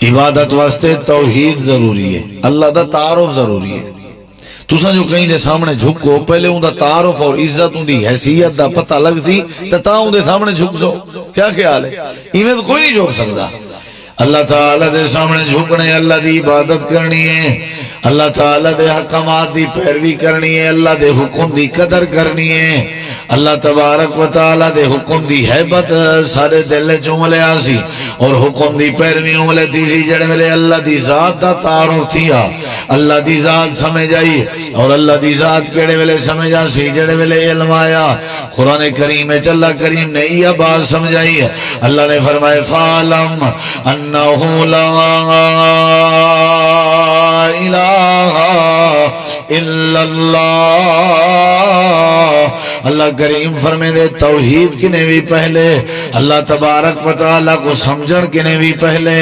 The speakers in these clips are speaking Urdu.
عبادت واسطے توحید ضروری ہے، اللہ دا تعارف ضروری ہے۔ تساں جو کہیں دے سامنے جھکو پہلے ان دا تعارف اور عزت ان دی حیثیت دا پتہ لگ سی تا ان دے سامنے جھک سو۔ کیا خیال ہے؟ ایویں تو کوئی نہیں جھک سکتا۔ اللہ تعالیٰ دے سامنے جھکنے، اللہ دی عبادت کرنی ہے، اللہ تعالیٰ دے حکمات دی پیروی کرنی ہے، اللہ دے حکم دی قدر کرنی ہے، اللہ تبارک و تعالیٰ دے حکم دی حیبت سارے دل چوملے آسی اور حکم دی پیروی عملے تیسی جڑے ملے اللہ دی ذات دا تعارف تھیا، اللہ دی ذات سمجھ آئی اور اللہ دی ذات کیڑے ویلے سمجھ آسی جڑے ویلے علم آیا۔ قرآن کریم ہے اللہ کریم نے یہ بات سمجھائی ہے، اللہ نے فرمائے فَعْلَمْ أَنَّهُ لَا إِلَهَ إِلَّا اللَّهُ۔ اللہ کریم فرمے دے توحید کنے بھی پہلے، اللہ تبارک و تعالیٰ کو سمجھن کنے بھی پہلے،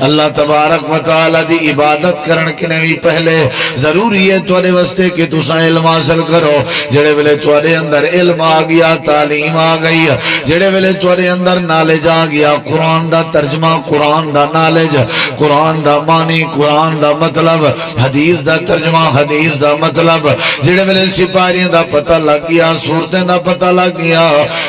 اللہ تبارک و تعالیٰ دی عبادت کرن کنے بھی پہلے ضروری ہے توڑے واسطے کہ تساں علم حاصل کرو۔ جڑے ویلے توڑے اندر علم آ گیا، تعلیم آ گئی، جڑے ویلے توڑے اندر نالج آ گیا، قرآن دا ترجمہ، قرآن دا نالج، قرآن دا معنی، قرآن دا مطلب، حدیث دا ترجمہ، حدیث دا مطلب، جڑے ویلے سپاہیاں دا پتہ لگ گیا، صورتیں دا پتہ لگ گیا،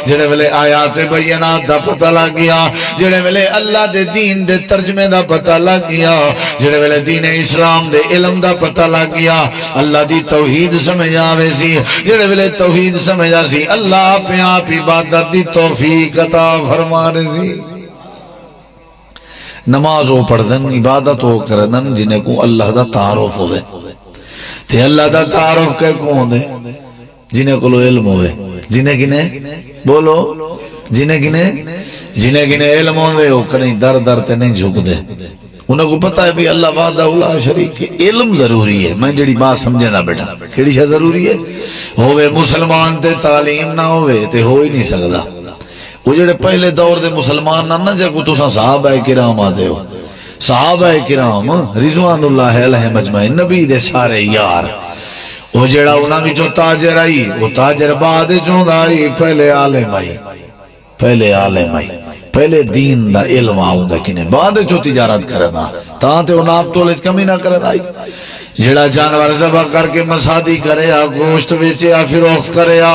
جڑے ویلے آیات بینات دا پتہ لگ گیا، جڑے ویلے اللہ دے دین دے ترجمے دا پتہ لگ گیا، جڑے ویلے دین اسلام دے علم دا پتہ لگ گیا، اللہ دی توحید سمجھ آوے سی، جڑے ویلے توحید سمجھ آسی اللہ پہ آپ عبادت دی توفیق عطا فرما رہے سی۔ نماز ہو پڑھدن، عبادت ہو کردن جنہیں کو اللہ دا تعارف ہوئے، تے اللہ دا تعارف کہ کون دے جنہیں کو علم ہوئے، جنہیں کنے بولو، جنہیں کنے علم ہوئے وہ کنہیں در در تے نہیں جھک دے، انہوں کو پتہ ہے بھی اللہ وحدہ لا شریک ہے۔ علم ضروری ہے، میں جڑی بات سمجھے نہ بیٹا کیڑی شے ضروری ہے؟ ہوئے مسلمان تے تعلیم نہ ہوئے تے ہو ہی نہیں سکدا۔ وہ جڑے پہلے دور دے مسلمان نہ جے کو تساں صحابہ کرام آدے ہو، صحابہ کرام رضوان اللہ علیہ مجمعین نبی دے سارے یار، وہ جڑا انہاں وچوں تاجر آئی، وہ تاجر بعد چوں آئی، پہلے عالم آئی، پہلے عالم آئی، پہلے دین دا علم آؤں دا کنے بعد چوں تجارت کرنا، تاں تے انہاں آپ تولج کمی نہ کرنا آئی۔ جڑا جانور ذبح کر کے مسادی کرے آ، گوشت ویچے آ، فروخت کرے آ،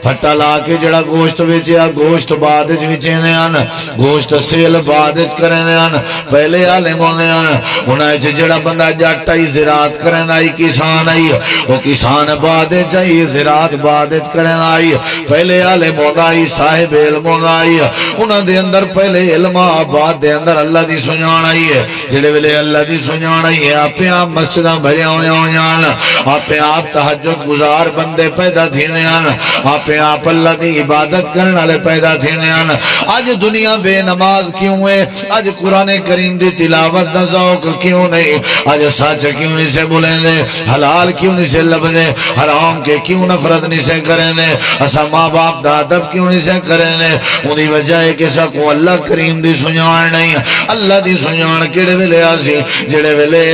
پھٹا لا کے جڑا گوشت ویچے آ، گوشت بعد وچینے آن، گوشت سیل بعد کرنے آن، پہلے عالم ہونے آن۔ انہیں جڑا بندہ جٹ آئی زراعت کرنے آئی، کسان آئی، وہ کسان بعد چاہیے، زراعت بعد کرنے آئی، پہلے عالم ہونا آئی، صاحب علم ہونا آئی، انہوں دے اندر پہلے علم آ، بعد دے اندر اللہ دی سنجان آئی ہے۔ جڑے ویلے اللہ دی سنجان آئی ہے، آپ آپ مسجداں بھرے آپ آپ تہجد گزار بندے پیدا تھینے آن، آپ آپ اللہ دی عبادت کرنے والے پیدا تھینے آن۔ آج دنیا بے نماز کیوں ہے؟ آج قرآن کریم دی تلاوت دا ذوق کیوں نہیں؟ آج سچ کیوں نہیں سے بولیں دے؟ حلال کیوں نہیں سے لبنے؟ حرام کے کیوں نفرت نہیں سے کریں دے؟ اسا ماں باپ دا ادب کیوں نہیں سے کریں دے؟ انہی وجہ ہے کہ سکو اللہ کریم دی سنجان نہیں۔ اللہ دی سنجان کیڑے ویلے آسی جڑے ویلے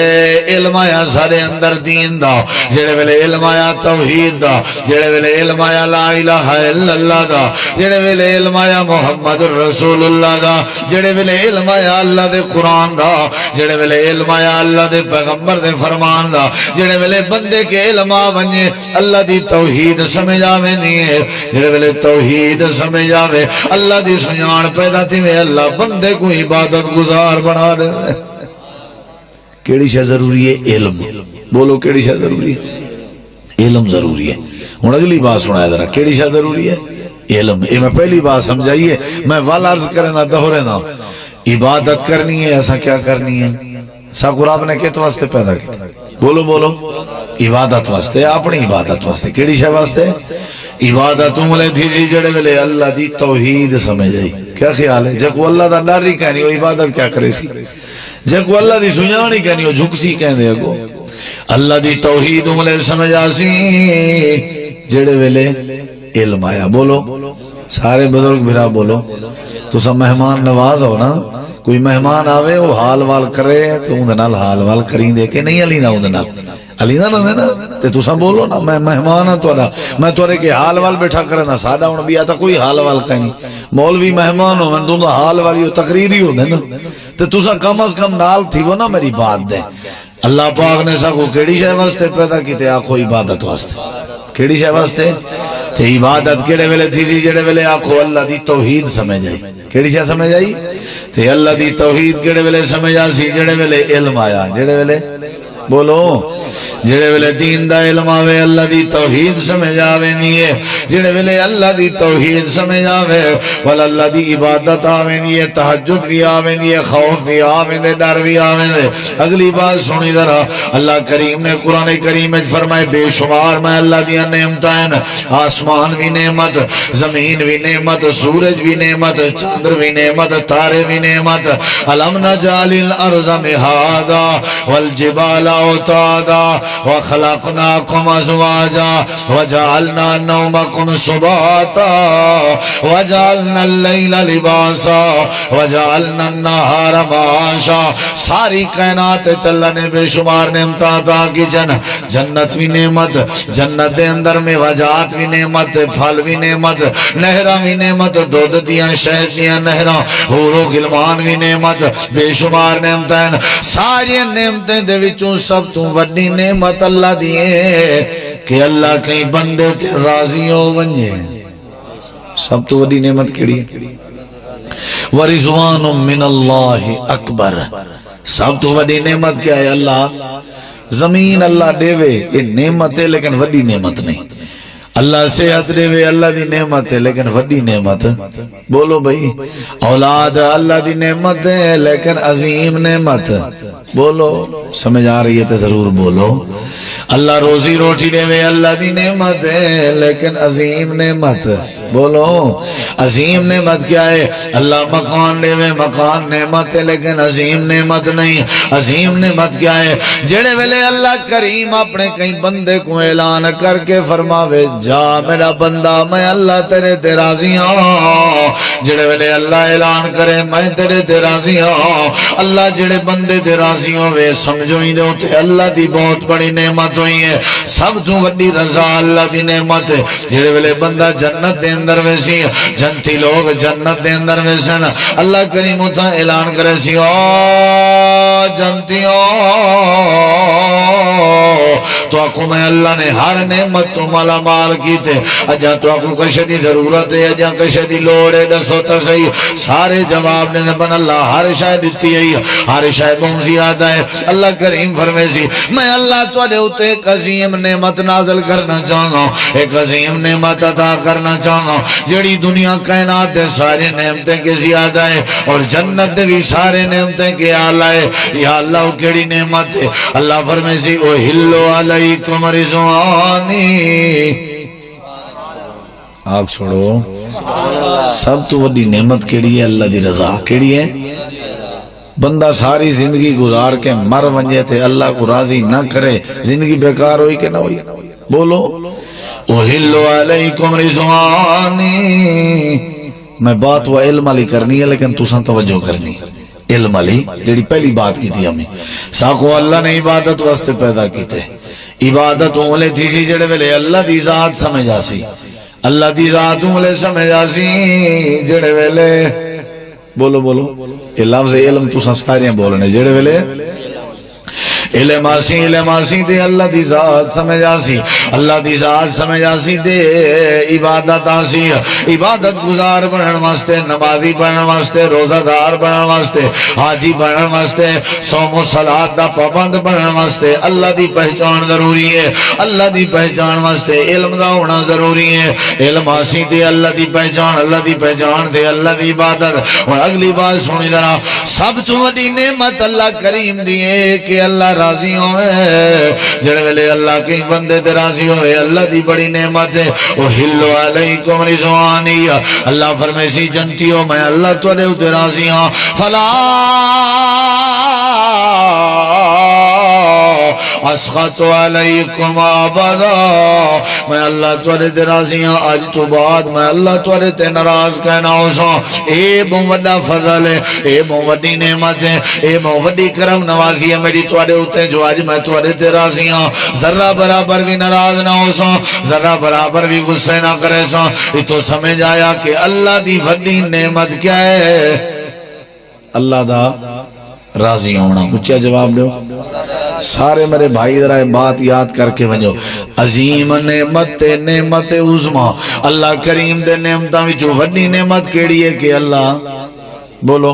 علم آیا سارے اندر دین دا، جڑے ویلے علم آیا توحید دا، جڑے ویلے علم آیا لا الہ الا اللہ دا، جڑے ویلے علم آیا محمد رسول اللہ دا، جڑے ویلے علم آیا اللہ دے قرآن دا، جڑے ویلے علم آیا اللہ دے پیغمبر دے فرمان دا، جڑے ویلے بندے کے علم آ ونجے اللہ دی توحید سمجھ آوے نہیں ہے، جڑے ویلے توحید سمجھ آوے اللہ دی سنجان پیدا تھی میں اللہ بندے کو عبادت گزار بنا دے۔ کیڑی شے ضروری ہے؟ علم۔ بولو کیڑی شے ضروری ہے؟ علم ضروری ہے۔ ہن اگلی بات سنایا ذرا، کیڑی شے ضروری ہے؟ علم۔ یہ میں پہلی بات سمجھائیے، میں والا عرض کرنا دہرے نہ، عبادت کرنی ہے ایسا کیا کرنی ہے؟ ساکو رب نے کس واسطے پیدا کیا؟ بولو بولو، عبادت واسطے، اپنی عبادت واسطے۔ کیڑی شے واسطے؟ عبادت ملے تھی جی جڑے ویلے اللہ دی توحید سمجھ آئی۔ کیا خیال ہے؟ جے کو اللہ دا ڈر ہی کہنی ہو عبادت کیا کرے سی؟ جے کو اللہ دی سنجان ہی کہنی ہو جھکسی کہن دے گو۔ اللہ دی توحید ملے سمجھ آسی جڑے ویلے علم آیا۔ بولو سارے بزرگ بھرا بولو، تو سب مہمان نواز ہو نا، کوئی مہمان آوے وہ حال وال کرے تو اندھے نال حال وال کریں دے کہ نہیں علی نا اندھے نال علی نہ رہے نا تے تساں بولو نا میں مہمان ہاں تہاڈا میں تہاڈے کے حال وال بیٹھا کرنا ساڈا ہن بھی آتا کوئی حال وال کا نہیں مولوی مہمان ہو من تو حال والی تقریر ہی ہوندے نا تے تساں کم از کم نال تھی وہ نا میری بات دے اللہ پاک نے ساکو کیڑی شے واسطے پیدا کیتے آکھو عبادت واسطے کیڑی شے واسطے تے عبادت کیڑے ویلے تھی جی جڑے ویلے آکھو اللہ دی توحید سمجھ آئی کیڑی شے سمجھ آئی تے اللہ دی توحید کیڑے ویلے سمجھ آسی جڑے ویلے علم آیا جڑے ویلے بولو جڑے ویلے دین دا علم آوے اللہ دی توحید سمجھ آوے نہیں ہے جڑے ویلے اللہ دی توحید سمجھ آوے والا اللہ دی عبادت آوے نہیں ہے تہجد بھی آوے نہیں ہے خوف بھی آوے دے ڈر بھی آوے دے اگلی بات سنی ذرا اللہ کریم نے قرآن کریم میں فرمائے بے شمار میں اللہ دیا نعمتیں آسمان بھی نعمت زمین بھی نعمت سورج بھی نعمت چاندر بھی نعمت تارے بھی نعمت علم نجعل الارض مہادا والجبال اوتادا وخلقناكم ازواجا وجعلنا نومكم سباتا وجعلنا الليل لباسا وجعلنا النهار معاشا ساری کائنات چلنے بے شمار نعمت عطا کی جنت بھی نعمت جنت دے اندر میں وجات بھی نعمت پھل بھی نعمت نہراں بھی نعمت دودھ دیاں شہد دیاں نہراں حور و غلمان بھی نعمت بے شمار نعمتیں ساری نعمتیں دے وچوں سب تو وڈی نعمت اللہ دیئے کہ اللہ کئی بندے تے راضی ہو ونجے سب تو وڈی نعمت کیڑی ورضوان من اللہ اکبر سب تو وڈی نعمت کیا ہے اللہ زمین اللہ دے وے یہ نعمت ہے لیکن وڈی نعمت نہیں اللہ صحت دے وے اللہ دی نعمت ہے لیکن وڈی نعمت بولو بھائی اولاد اللہ دی نعمت ہے لیکن عظیم نعمت بولو سمجھ آ رہی ہے تو ضرور بولو اللہ روزی روٹی دے وے اللہ دی نعمت ہے لیکن عظیم نعمت بولو عظیم نعمت کیا ہے اللہ مکان دے وے مکان نعمت ہے لیکن عظیم نعمت نہیں عظیم نعمت کیا ہے جڑے ویلے اللہ کریم اپنے کئی بندے کو اعلان کر کے فرماوے جا میرا بندہ میں اللہ تیرے تے راضی ہوں جڑے ویلے اللہ اعلان کرے میں تیرے تے راضی ہوں اللہ جڑے بندے تے راضی ہوئے سمجھو ہی دے تے اللہ دی بہت بڑی نعمت ہوئی ہے سب تو بڑی رضا اللہ دی نعمت ہے جڑے ویلے بندہ جنت دے اندر ویسی جنتی لوگ جنت دے اندر ویسن اللہ کریم اتھا اعلان کرے سی او جنتیوں تو آکو میں اللہ نے ہر نعمت تو مالا مال کی تھے اجا تو آکو کشدی ضرورت ہے اجا کشدی لوڑے دسو تا صحیح سارے جواب نے بن اللہ ہر شاید دیتی ہے ہر شاید بہم زیادہ ہے اللہ کریم فرمے سی میں اللہ تو لے اتے ایک عظیم نعمت نازل کرنا چاہوں ایک عظیم نعمت عطا کرنا چاہوں جڑی دنیا کائنات دے سارے نعمتیں کے زیادہ ہے اور جنت دے بھی سارے نعمتیں کے آلہ ہے یا اللہ کیڑی نعمت ہے اللہ فرمے سی او ہلو علیکم رضوانی آپ چھوڑو سب تو بڑی نعمت کیڑی ہے اللہ دی رضا کیڑی ہے بندہ ساری زندگی گزار کے مر ونجے تھے اللہ کو راضی نہ کرے زندگی بیکار ہوئی کہ نہ ہوئی بولو اُحِلُّ عَلَيْكُمْ رِضْوَانِي میں بات وہ علم علی کرنی ہے لیکن تُساں توجہ کرنی علم علی جڑی پہلی بات کی تھی ہمیں ساکو اللہ نے عبادت واسطے پیدا کی تھے عبادت اولے تھی سی جڑے ویلے اللہ دی ذات سمجھا سی اللہ دی ذات اولے سمجھا سی جڑے ویلے بولو بولو یہ لفظ علم تُساں ساریاں بولنے جڑے ویلے علم آسی دے اللہ دی ذات سمجھ آسی اللہ دی ذات سمجھ آسی دے عبادت آسی عبادت گزار بنن واسطے نمازی بنن واسطے روزہ دار بنن واسطے حاجی بنن واسطے صوم و صلاۃ دا پابند بنن واسطے اللہ دی پہچان ضروری ہے اللہ دی پہچان واسطے علم دا ہونا ضروری ہے علم آسی دے اللہ دی پہچان دے اللہ دی عبادت اور اگلی بات سنی ذرا سب تو بڑی نعمت اللہ کریم دی ہے کہ اللہ راضی ہوئے جڑے ویلے اللہ کے بندے تے راضی ہوئے اللہ دی بڑی نعمت ہے اُحِلُّ عَلَيْكُمْ رِضْوَانِي اللہ فرمائے سی جنتیوں میں اللہ تو لے تے راضی ہوں فلا اسخط علیکم ابدا میں اللہ تواڈے تے راضی ہاں اج تو بعد میں اللہ تواڈے تے ناراض کہنا ہوساں اے بہت وڈا فضل ہے اے بہت وڈی نعمت ہے اے بہت وڈی کرم نوازی ہے میری تواڈے اوتے جو اج میں تواڈے تے راضی ہاں ذرہ برابر بھی ناراض نہ ہوساں ذرہ برابر بھی غصے نہ کرے ساں یہ تو سمجھ آیا کہ اللہ دی وڈی نعمت کیا ہے اللہ دا راضی ہونا اچھا جواب دو سارے میرے بھائی ذرا بات یاد کر کے ونجو عظیم نعمت نعمت عظما اللہ کریم دے نعمتاں وچوں وڈی نعمت کیڑی ہے کہ اللہ بولو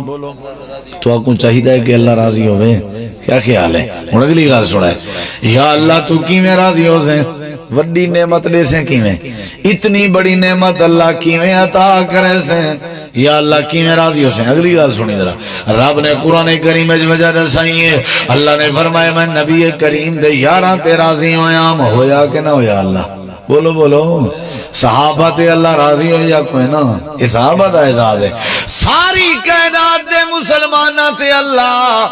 تو آپ کو چاہیے ہے کہ اللہ راضی ہوئے کیا خیال ہے ہن اگلی گل سنا ہے یا اللہ تو کیویں راضی ہو سے وڈی نعمت دے سے کیویں اتنی بڑی نعمت اللہ کیویں عطا کرے سے یا اللہ کیویں راضی ہو سے اگلی گل سنی ذرا رب نے قرآن کریم وچ وجہ دسائی ہے اللہ نے فرمایا میں نبی کریم دے یاراں تے راضی ہویا ہویا کہ نہ ہویا اللہ بولو بولو صحابہ تے اللہ راضی ہو یا کوئی نا یہ صحابہ دا اعزاز ہے ساری کائنات دے مسلماناں تے اللہ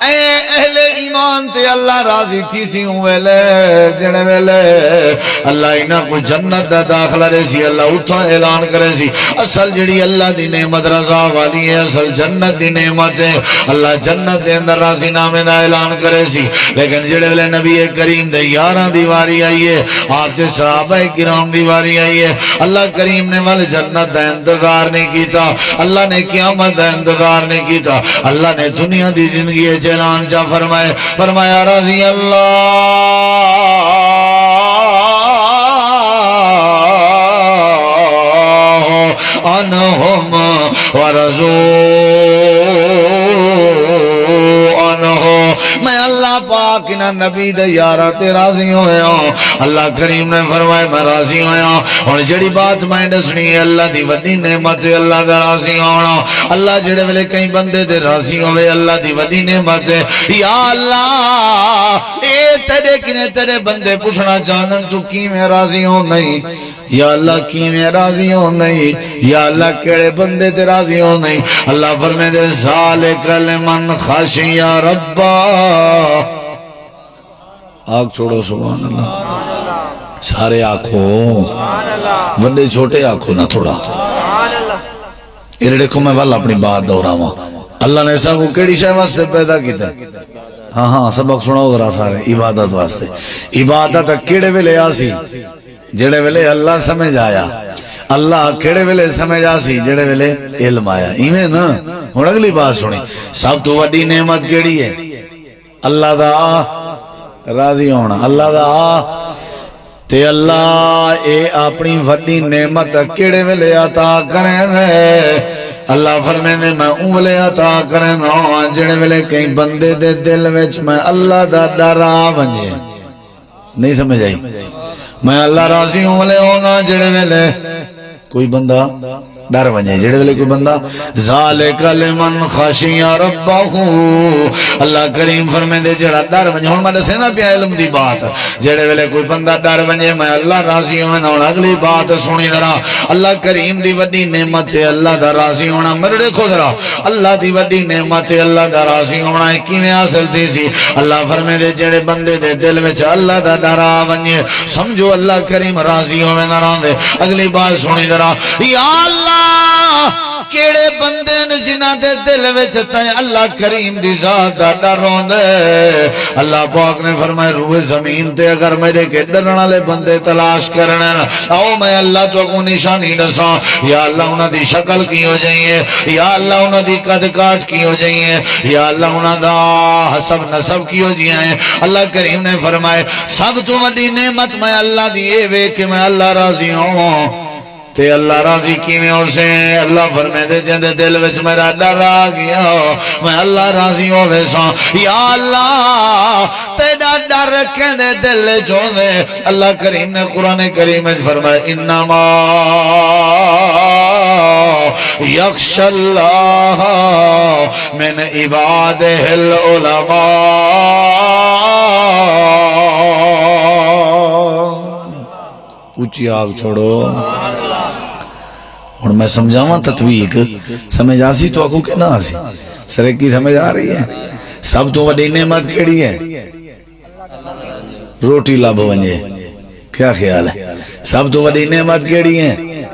اے اہل ایمان تے اللہ راضی تھی سی ویلے جڑے ویلے اللہ انہاں کو جنت دا داخلہ دے سی اللہ اتھا اعلان کرے سی اصل جڑی اللہ دی نعمت رضا والی ہے اصل جنت دی نعمت ہے اللہ جنت دے اندر راضی نامے دا اعلان کرے سی لیکن جڑے ویلے نبی کریم دے یاراں دی واری آئی ہے آپ دے صحابہ کرام دی واری آئی ہے اللہ کریم نے ول جنت دا انتظار نہیں کیتا اللہ نے قیامت دا انتظار نہیں کیتا اللہ نے دنیا دی زندگی اعلان جا فرمایا رضی اللہ عنہم ورضوا عنہ میں اللہ پاک نہ نبی دے یارہ تے راضی ہویا اللہ کریم نے فرمایا میں راضی ہویا اور جڑی بات میں دسنی ہے اللہ دی وڈی نعمت ہے اللہ دا راضی ہونا اللہ جڑے ویلے کئی بندے دے راضی ہوئے اللہ دی وڈی نعمت ہے یا اللہ اے تیرے کنے تیرے بندے پوچھنا چاہن تو کیویں راضی ہو نہیں یا اللہ کیویں راضی ہو نہیں یا اللہ کیڑے بندے تے راضی ہو نہیں اللہ فرمائے دے ذالک لمن خشی ربا آگ چھوڑو سبحان اللہ سارے آنکھوں وڈے چھوٹے آنکھوں نہ تھوڑا دیکھو میں والا اپنی بات دہراواں اللہ نے سب کو کیڑی شے واسطے پیدا کیتا ہاں ہاں سبق سناؤ ذرا سارے عبادت واسطے عبادت کیڑے ویلے آسی جڑے ویلے اللہ سمجھ آیا اللہ کیڑے ویلے سمجھ آسی جڑے ویلے علم آیا ایویں نا ہن اگلی بات سنی سب تو وڈی نعمت کیڑی ہے اللہ دا راضی ہونا اللہ دا تے اللہ اے اپنی وڈی نعمت کیڑے ویلے عطا کرے اللہ فرمائے میں اولے عطا کرے نا جڑے ویلے کئی بندے دے دل وچ میں اللہ دا ڈر آ ونجے نہیں سمجھ آئی میں اللہ راضی ہوں لے ہونا جڑے ویلے کوئی بندہ ڈر ونجے جڑے ویلے کوئی بندہ ذالک لمن خشی ربہ اللہ کریم فرمائے دے جڑا ڈر ونجے ہن میں دسے نا پیا علم دی بات جڑے ویلے کوئی بندہ ڈر ونجے میں اللہ راضی ہوں نا اگلی بات سنی ذرا اللہ کریم دی وڈی نعمت ہے اللہ دا راضی ہونا میرے دیکھو ذرا اللہ دی وڈی نعمت ہے اللہ دا راضی ہونا ہے کیویں حاصل تھی سی اللہ فرمائے دے جڑے بندے دے دل وچ اللہ دا ڈر آ ونجے سمجھو اللہ کریم راضی ہوے نہ رہندے اگلی بات سنی ذرا یا اللہ کیڑے بندے نے جنہاں دے دل وچ تے اللہ کریم دی ذات دا ڈر ہوندے اللہ پاک نے فرمایا روئے زمین تے اگر میرے کے ڈرن والے بندے تلاش کرنے آؤ میں اللہ تو کو نشانی دساں یا اللہ انہاں دی شکل کی ہو جائیے یا اللہ انہاں دی قد کاٹ کی ہو جائیے یا اللہ انہاں دا حسب نسب کی ہو جائیں اللہ کریم نے فرمایا سب تو بڑی نعمت میں اللہ دی اے وے کہ میں اللہ راضی ہوں تے اللہ راضی کیویں ہو سے اللہ فرمائے دے جندے دل وچ میرا ڈر آ گیا میں اللہ راضی ہوے ساں یا اللہ تیرا ڈر رکھیں دے دل چوندے اللہ کریم نے قرآن کریم وچ فرمایا انما یخش اللہ من عبادہ العلماء اونچی آگ چھوڑو اور میں سمجھاواں تطبیق سمجھ آسی تو آکو کہ نہ آسی سرے کی سمجھ آ رہی ہے سب تو وڈی نعمت کیڑی ہے روٹی لب ونجے کیا خیال ہے سب تو بڑی نعمت کیڑی ہے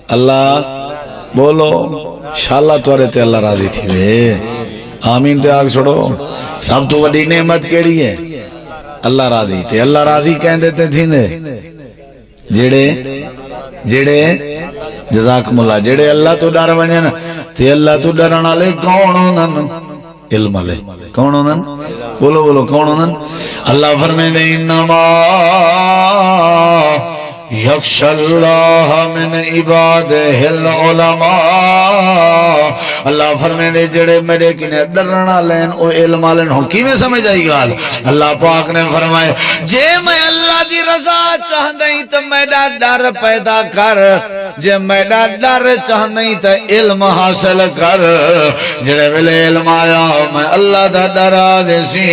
اللہ بولو شاءاللہ توارے تے اللہ راضی تھی وے آمین تے آگ چھوڑو سب تو بڑی نعمت کیڑی ہے اللہ راضی تے اللہ راضی کہن دیتے تھی دے جڑے جزاکم اللہ جڑے اللہ تو ڈر ونجن تے اللہ تو ڈرن والے کون ہونن علم والے کون ہونن بولو بولو کون ہونن اللہ فرمائے انما یخشى اللہ من عبادہ العلماء اللہ فرمائے جڑے میرے کنے ڈرنا لین او علم والے ہوں کیویں سمجھ آئی گال اللہ پاک نے فرمائے جے میں اللہ دی رضا چاہندیں تو میرا ڈر پیدا کر جے میرا ڈر چاہندیں تو علم حاصل کر جڑے ویلے علم آیا میں اللہ دا ڈر آگے سی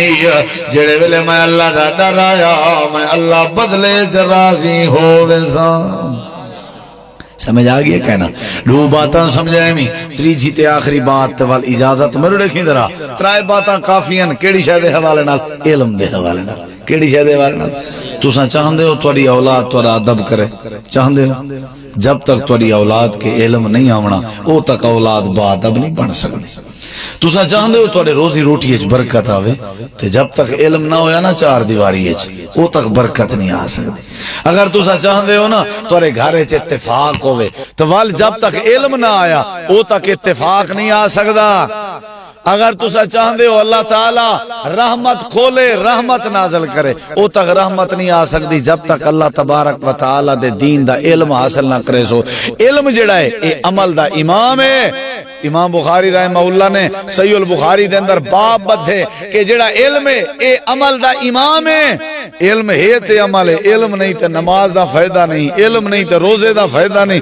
جڑے ویلے میں اللہ دا ڈر آیا میں اللہ بدلے راضی ہو سمجھ آگیا کہنا دو باتاں سمجھائیں میں تریجی تے آخری بات وال اجازت میرے دیکھیں ذرا ترائے باتاں کافی ہیں کیڑی شاید حوالے نال علم دے حوالے نال کیڑی شاید حوالے نال تساں چاہندے ہو تواڈی اولاد تواڈا ادب کرے چاہندے ہو جب تک تواڈی اولاد کے علم نہیں آونا او تک اولاد با ادب نہیں بن سکتی تساں چاہندے ہو تواڈے روزی روٹی وچ برکت آوے تے جب تک علم نہ ہویا نا چار دیواری وچ او تک برکت نہیں آ سکتی اگر تساں چاہندے ہو نا تواڈے گھر وچ اتفاق ہوے تو وال جب تک علم نہ آیا او تک اتفاق نہیں آ سکدا اگر تسا چاہندے ہو اللہ تعالی رحمت کھولے رحمت نازل کرے او تک رحمت نہیں آ سکتی جب تک اللہ تبارک و تعالی دے دین دا علم حاصل نہ کرے سو علم جڑا ہے اے عمل دا امام ہے امام بخاری رحمہ اللہ نے صحیح البخاری دے اندر باب بدھے کہ جڑا علم ہے اے عمل دا امام ہے علم ہے تے عمل ہے علم نہیں تے نماز دا فائدہ نہیں علم نہیں تے روزے دا فائدہ نہیں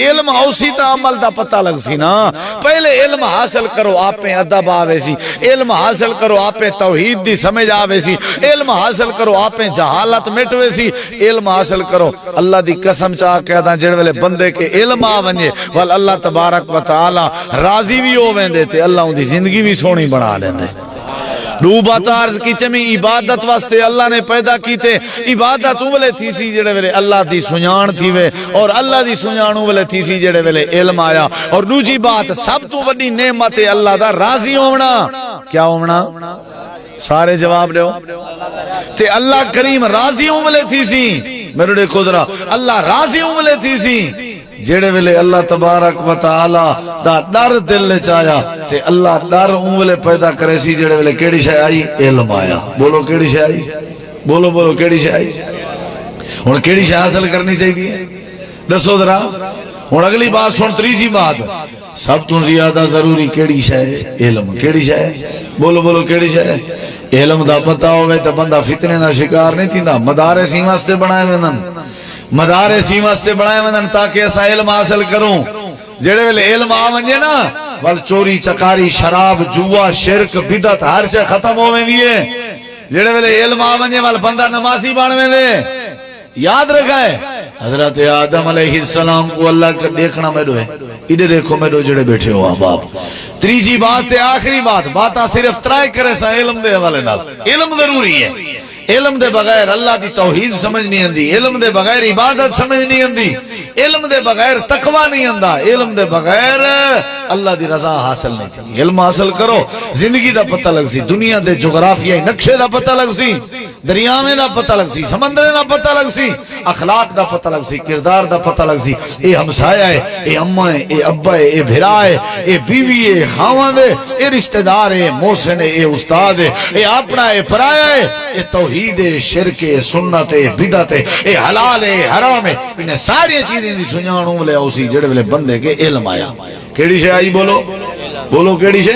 علم اوسی تا عمل دا پتہ لگ سی نا پہلے علم حاصل کرو آپ پہ ادب آوے سی علم حاصل کرو آپ پہ توحید دی سمجھ آوے سی علم حاصل کرو آپ پہ جہالت مٹوے سی علم حاصل کرو اللہ دی قسم چاہ کہتا جڑ ویلے بندے کے علم آونجے وال اللہ تبارک و تعالی راضی بھی ہو ویندے تے اللہ ان دی زندگی بھی سونی بنا لیندے دو بات عرض کی چمی عبادت واسطے اللہ نے پیدا کیتے عبادت اولے تھی سی جڑے ویلے اللہ دی سنجان تھی وے اور اللہ دی سنجان اولے تھی سی جڑے ویلے علم آیا اور دوجی بات سب تو بڑی نعمت اللہ دا راضی ہونا کیا ہونا سارے جواب دیو تے اللہ کریم راضی اولے تھی سی میرے دیکھو ذرا اللہ راضی اولے تھی سی جڑے ویلے اللہ تبارک و تعالی دا ڈر دل وچ آیا تے اللہ ڈر اونلے پیدا کرے سی جڑے ویلے کیڑی شے آئی علم آیا بولو کیڑی شے آئی بولو بولو کیڑی شے آئی ہن کیڑی شے حاصل کرنی چاہیے دسو ذرا ہن اگلی بات سن تیسری بات سب تو زیادہ ضروری کیڑی شے علم کیڑی شے بولو بولو کیڑی شے علم دا پتہ ہوے تے بندہ فتنے دا شکار نہیں تھیندا مدارس ہی واسطے بنائے وینن مدارس ہی واسطے بنائے وینن تاکہ اسا علم حاصل کروں جڑے ویلے علم آ ونجے نا ول چوری چکاری شراب جوا شرک بدعت ہر شے ختم ہو ویندی ہے جڑے ویلے علم آ ونجے ول بندہ نمازی بن ویندے یاد رکھائے حضرت آدم علیہ السلام کو اللہ کا دیکھنا میڈو ہے ادھر دیکھو میڈو جڑے بیٹھے ہو احباب تیسری بات تے آخری بات صرف ترائی کرے سا علم دے حوالے نال علم ضروری ہے علم دے بغیر اللہ دی توحید سمجھ نہیں آندی علم دے بغیر عبادت سمجھ نہیں آندی علم دے بغیر تقوی نہیں آندا علم دے بغیر اللہ دی رضا حاصل نہیں تھی علم حاصل کرو زندگی دا پتہ لگ سی دنیا دے جغرافیائی نقشے دا پتہ لگ سی دریاویں دا پتہ لگ سی سمندر دا پتہ لگ سی اخلاق دا پتہ لگ سی کردار دا پتہ لگ سی اے ہمسایہ ہے اے اماں ہے اے ابا ہے اے بھرا ہے اے بیوی ہے خاوند ہے اے رشتہ دار ہے محسن ہے اے استاد ہے اے اپنا ہے پرایا ہے اے توحید ہے شرک ہے سنت ہے بدعت ہے اے حلال ہے حرام ہے انہیں ساری چیزیں دی سنجانوں لے اسی جڑے والے بندے کے علم آیا کیڑی شے آئی بولو بولو کیڑی شے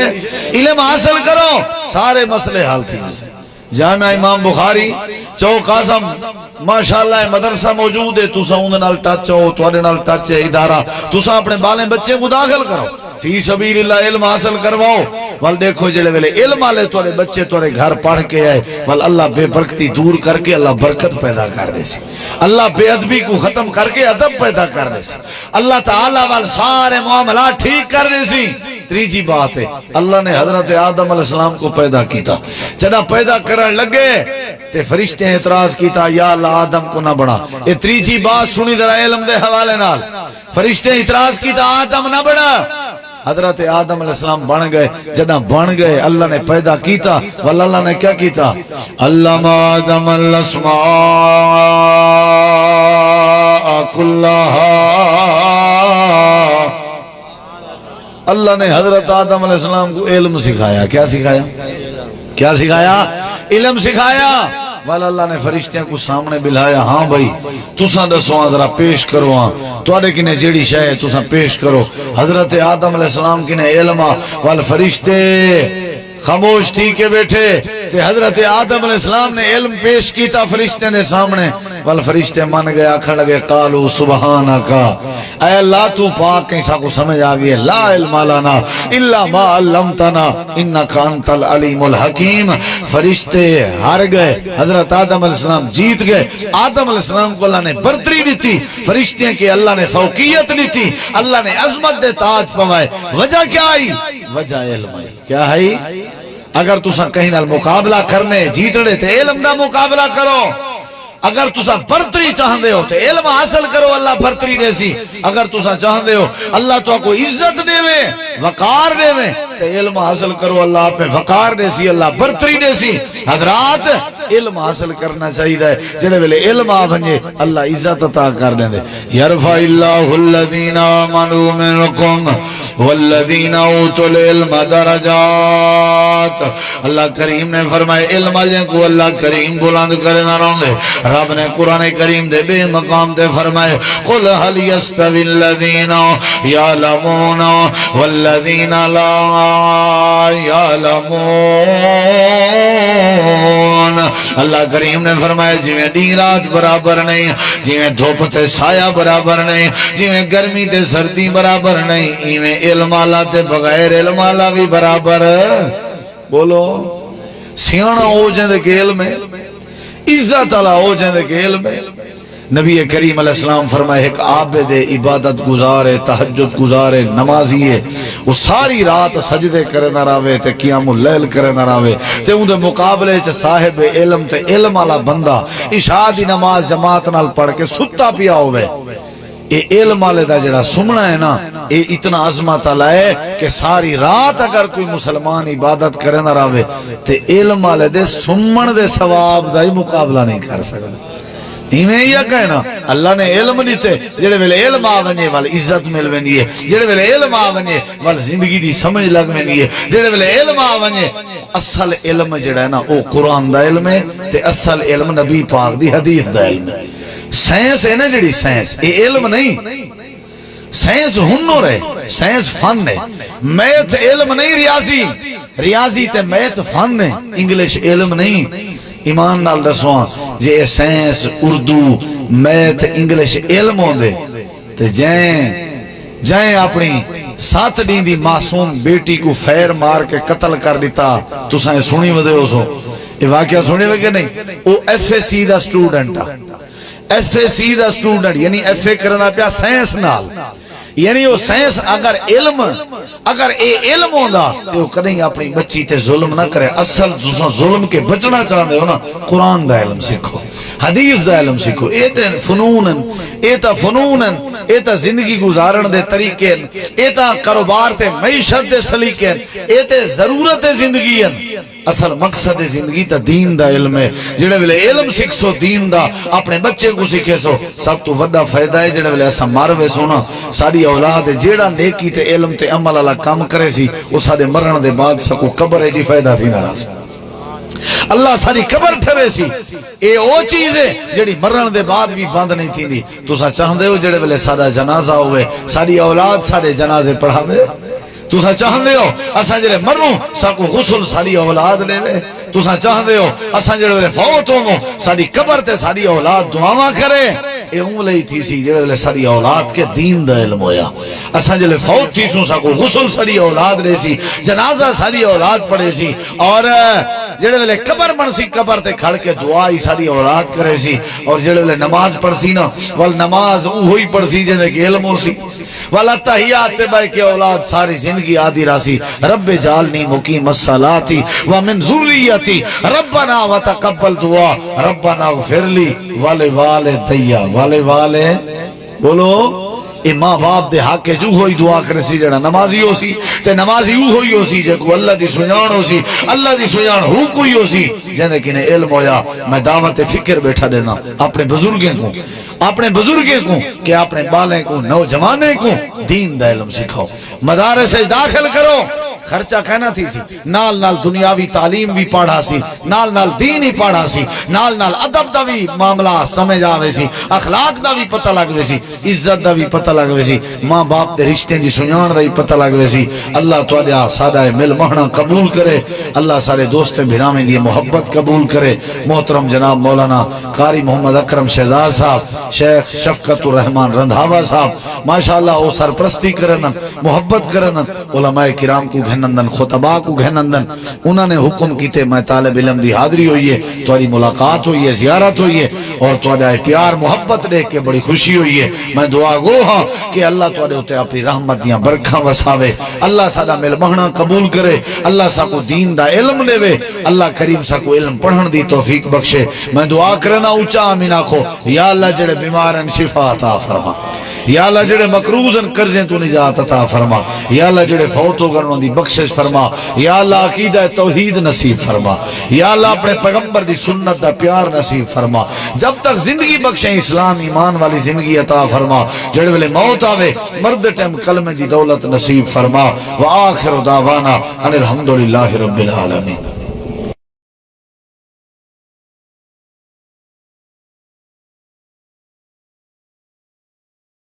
علم حاصل کرو سارے مسئلے حل تھی جامعہ امام بخاری چوک اعظم ماشاءاللہ مدرسہ موجود ہے تساں اون نال ٹچ ہو تواڈے نال ٹچ ہے ادارہ تساں اپنے بالے بچے کو داخل کرو فی سبیل اللہ علم حاصل کرواؤ ول دیکھو جڑے ویلے علم والے تواڈے بچے تواڈے گھر پڑھ کے آئے ول اللہ بے برکتی دور کر کے اللہ برکت پیدا کر دے سی اللہ بے ادبی کو ختم کر کے ادب پیدا کر دے سی اللہ تعالی وال سارے معاملات ٹھیک کر دے سی تیجی بات ہے اللہ نے حضرت آدم علیہ السلام کو پیدا کیتا جنا پیدا کرن لگے تے فرشتے نے اعتراض کیتا یا اللہ آدم کو نہ بڑھا یہ تیجی بات سنی ذرا علم دے حوالے نال فرشتے اعتراض کیتا آدم نہ بڑھا حضرت آدم علیہ السلام بن گئے جنا بن گئے اللہ نے پیدا کیتا واللہ اللہ نے کیا کیتا علم آدم الاسماء کلھا اللہ نے حضرت آدم علیہ السلام کو علم سکھایا کیا سکھایا کیا سکھایا علم سکھایا والا اللہ نے فرشتیاں کو سامنے بلایا ہاں بھائی تساں دسو ذرا پیش کرو ہاں تواڈے کنے جیڑی شے ہے تساں پیش کرو حضرت آدم علیہ السلام کنے علم وال فرشتے خاموش تھی کے بیٹھے تے حضرت آدم علیہ السلام نے علم پیش کیتا فرشتے دے سامنے وال فرشتے من گئے آکھن لگے قالو سبحانک اے اللہ تو پاک کیسا کو سمجھ آ گئی لا علم لنا الا ما علمتنا انک انت العلیم الحکیم فرشتے ہار گئے حضرت آدم علیہ السلام جیت گئے آدم علیہ السلام کو اللہ نے برتری دی تھی فرشتے کے اللہ نے فوقیت دی تھی اللہ نے عظمت دے تاج پوائے وجہ کیا آئی وجہ علم ہے کیا ہے اگر تساں کہیں نال مقابلہ کرنے جیتنے تے علم دا مقابلہ کرو اگر تساں برتری چاہندے ہو تے علم حاصل کرو اللہ برتری دے سی اگر تساں چاہندے ہو اللہ تو کو عزت دے وقار دے تے علم حاصل کرو اللہ آپ میں وقار دے سی اللہ برتری دے سی حضرات علم حاصل کرنا چاہیے جڑے ویلے علم آ ونجے اللہ عزت عطا کر دے یرفع اللہ الذین آمنوا منکم والذین اوتوا العلم درجات اللہ کریم نے فرمائے علم والے کو اللہ کریم بلند کرنا رہندے رب نے قرآن کریم دے بے مقام دے فرمائے قل هل يستوي الذين يعلمون والذين لا يعلمون اللہ کریم نے فرمایا جویں دن رات برابر نہیں جویں دھوپ تے سایہ برابر نہیں جویں گرمی تے سردی برابر نہیں ایویں علم والا تے بغیر علم والا بھی برابر بولو سیاںا ہو جاندے کہ علم ہے عزت اللہ ہو جاندے کہ علم ہے نبی کریم علیہ السلام فرمائے ایک عابد عبادت گزارے تہجد گزارے نمازی ہے وہ ساری رات سجدے کرے نہ راوے تے قیام اللیل کرے نہ راوے تے اون دے مقابلے چ صاحب علم تے علم والا بندہ عشاء دی نماز جماعت نال پڑھ کے ستا پیا ہوے اے علم والے دا جڑا سمنا ہے نا اے اتنا عظمت والا ہے کہ ساری رات اگر کوئی مسلمان عبادت کرے نہ راوے تے علم والے دے سمن دے ثواب دا ہی مقابلہ نہیں کر سکدا ایویں یہ کہنا اللہ نے علم دیتے جڑے ویلے علم آ ونجے وال عزت مل ویندی ہے جڑے ویلے علم آ ونجے وال زندگی دی سمجھ لگ ویندی ہے جڑے ویلے علم آ ونجے اصل علم جڑا ہے نا او قرآن دا علم ہے تے اصل علم نبی پاک دی حدیث دا علم ہے سائنس ہے نا جڑی سائنس اے علم نہیں سائنس ہنر ہے سائنس فن ہے میتھ علم نہیں ریاضی تے میتھ فن ہے انگلش علم نہیں ایمان نال دسواں جے سائنس اردو میتھ انگلش علم ہوندے تے جائیں اپنی 7 دن دی معصوم بیٹی کو فیر مار کے قتل کر دیتا تساں سنی ودے ہو سو یہ واقعہ سنی وے کہ نہیں او ایف اے سی دا سٹوڈنٹ ایف اے سی دا سٹوڈنٹ یعنی ایف اے کرنا پیا سائنس نال یعنی وہ سائنس اگر اے علم ہوندا تے او کدی اپنی بچی تے ظلم نہ کرے اصل تساں ظلم کے بچنا چاہندے ہو نا قرآن دا علم سیکھو حدیث دا علم سیکھو اے تا زندگی گزارن دے طریقے اے تا کاروبار تے معیشت دے سلیقے اے تے ضرورت زندگی اصل مقصد زندگی تا دین دا علم ہے جڑے ویلے علم سکھ سو دین دا اپنے بچے کو سکھے سو سب تو وڈا فائدہ ہے جڑے ویلے ایسا مر وے سونا ساری اولاد جیڑا نیکی تے علم تے عمل والا کام کرے سی وہ سارے مرن دے بعد سکو قبر ہے جی فائدہ تھی نہ راس اللہ ساری قبر ٹھرے سی اے او چیز ہے جڑی مرن دے بعد بھی بند نہیں تھی دی تسا چاہندے ہو جڑے ویلے سارا جنازہ ہوئے ساری اولاد سارے جنازے پڑھاوے تسا چاہندے ہو اساں جڑے مروں ساکو غسل ساری اولاد لے وے تسا چاہندے ہو اساں جڑے فوت ہوو ساری قبر تے ساری اولاد دعاواں کرے اے اونلے تھی سی جڑے ویلے ساری اولاد کے دین دا علم ہویا اساں جلے فوت تھی سو ساکو غسل ساری اولاد رہے سی جنازہ ساری اولاد پڑھے سی اور جڑے ویلے قبر بن سی قبر تے کھڑ کے دعا ہی ساری اولاد کرے سی اور جڑے ویلے نماز پڑھ سی نا ول نماز وہی پڑھ سی جے کہ علم ہو سی والا تحیات بھائی کے اولاد ساری زندگی آدھی راسی رب جعلنی مقیم الصلاۃ ومن ذریتی ربنا وتقبل دعا ربنا اغفر لی ولوالدی بولو اے ماں باپ دے حق جو ہوئی دعا کرے سی جڑا نمازی ہو سی تے نمازی ہوئی ہو سی جے کو اللہ دی سجان ہو سی اللہ دی سجان ہو کوئی ہو سی جنے کنے علم ہویا میں دعوت فکر بیٹھا دینا اپنے بزرگیں کو کہ اپنے بالیں کو نوجوانے کو دین دا علم سکھاؤ مدارس داخل کرو خرچہ کہنا تھی سی نال نال دنیاوی تعلیم بھی پڑھا سی نال نال دین ہی پڑھا سی نال نال ادب دا بھی معاملہ سمجھ آوے سی اخلاق دا بھی پتہ لگوے سی عزت دا بھی پتہ لگوے سی ماں باپ دے رشتے دی سنجان دا بھی پتہ لگوے سی اللہ تواڈا ساڈا مل مہنا قبول کرے اللہ سارے دوست بھراویں دی محبت قبول کرے محترم جناب مولانا قاری محمد اکرم شہزاد صاحب شیخ شفقت الرحمان رندھاوا صاحب ماشاءاللہ او سرپرستی کرن محبت کرن علماء کرام کو گھنندن خطباء کو گھنندن انہوں نے حکم کیتے میں طالب علم دی حاضری ہوئی ہے تمہاری ملاقات ہوئی ہے زیارت ہوئی ہے اور تمہارا پیار محبت دیکھ کے بڑی خوشی ہوئی ہے میں دعا گو ہاں کہ اللہ تمہارے اوتے اپنی رحمت دیاں برکھاں وساوے اللہ ساڈا مل مہنا قبول کرے اللہ سا کو دین دا علم دے اللہ کریم سا کو علم پڑھن دی توفیق بخشے میں دعا کرنا اونچا آمین آکھو یا اللہ جڑے بیمارن شفا عطا فرما یا اللہ جڑے مقروضن قرضیں تو نجات عطا فرما یا اللہ جڑے فوت ہو گئے دی بخشش فرما یا اللہ عقیدہ توحید نصیب فرما یا اللہ اپنے پیغمبر دی سنت دا پیار نصیب فرما جب تک زندگی بخشیں اسلام ایمان والی زندگی عطا فرما جڑے ویلے موت آوے مرد ٹائم کلمے دی دولت نصیب فرما وآخر دعوانا ان الحمدللہ رب العالمین.